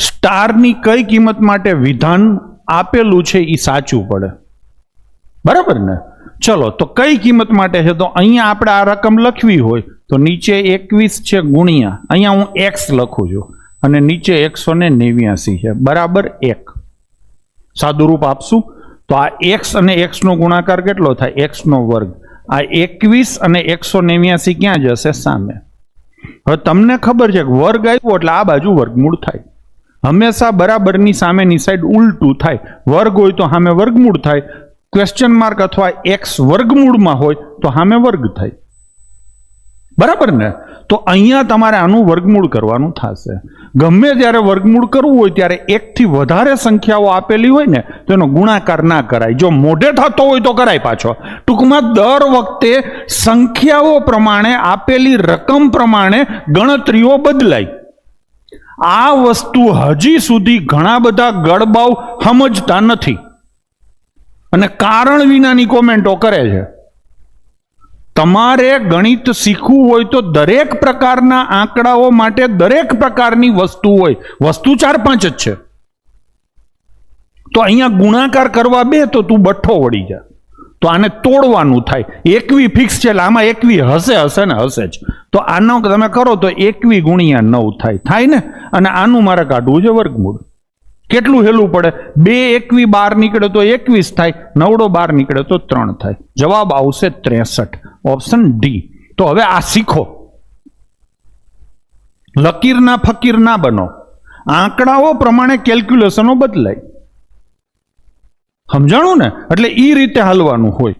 સ્ટારની કઈ કિંમત માટે વિધાન આપેલું છે એ સાચું પડે, બરાબર ને? ચલો, તો કઈ કિંમત માટે છે? તો અહીંયા આપણે આ રકમ લખવી હોય તો નીચે 21 છે ગુણ્યા, અહીંયા હું x લખું છું અને નીચે 189 છે બરાબર 1. સાદું રૂપ આપશું તો આ x અને x નો ગુણાકાર કેટલો થાય? x નો વર્ગ. આ 21 અને 189 ક્યાં જશે? સામે. હવે તમને ખબર છે કે વર્ગ આવ્યો એટલે આ બાજુ વર્ગમૂળ થાય. હંમેશા બરાબરની સામેની સાઈડ ઉલટું થાય. વર્ગ હોય તો સામે વર્ગમૂળ થાય, ક્વેશ્ચન માર્ક અથવા x વર્ગમૂળમાં હોય તો સામે વર્ગ થાય, બરાબર ને? તો અહીંયા તમારે આનું વર્ગમૂળ કરવાનું થશે. ગમે ત્યારે વર્ગમૂળ કરવું હોય ત્યારે 1 થી વધારે સંખ્યાઓ આપેલી હોય ને તો એનો ગુણાકાર ના કરાય. જો મોઢે થતો હોય તો કરાય પાછો. ટૂંકમાં દર વખતે સંખ્યાઓ પ્રમાણે આપેલી રકમ પ્રમાણે ગણતરીઓ બદલાય. આ વસ્તુ હજી સુધી ઘણા બધા ગડબાવ સમજતા નથી અને કારણ વિનાની કોમેન્ટો કરે છે. તમારે ગણિત શીખવું હોય તો દરેક પ્રકારના આંકડાઓ માટે દરેક પ્રકારની વસ્તુ હોય. વસ્તુ 4-5 જ છે. તો અહીંયા ગુણાકાર કરવા બે તો તું બઠ્ઠો વળી જા. તો આને તોડવાનું થાય. 21 ફિક્સ છે એટલે આમાં 21 હશે ને હશે જ. તો આનો તમે કરો તો 21 ગુણ્યા 9 થાય ને? અને આનું મારે કાઢવું છે વર્ગમૂળ. કેટલું હેલું પડે? 2 21 બહાર નીકળે તો 21 થાય, 9 બહાર નીકળે તો 3 થાય. જવાબ આવશે 63, ઓપ્શન ડી. તો હવે આ શીખો. લકીરના ફકીર ના બનો. આંકડાઓ પ્રમાણે કેલ્ક્યુલેશનો બદલાય. સમજાણું ને? એટલે એ રીતે હાલવાનું હોય.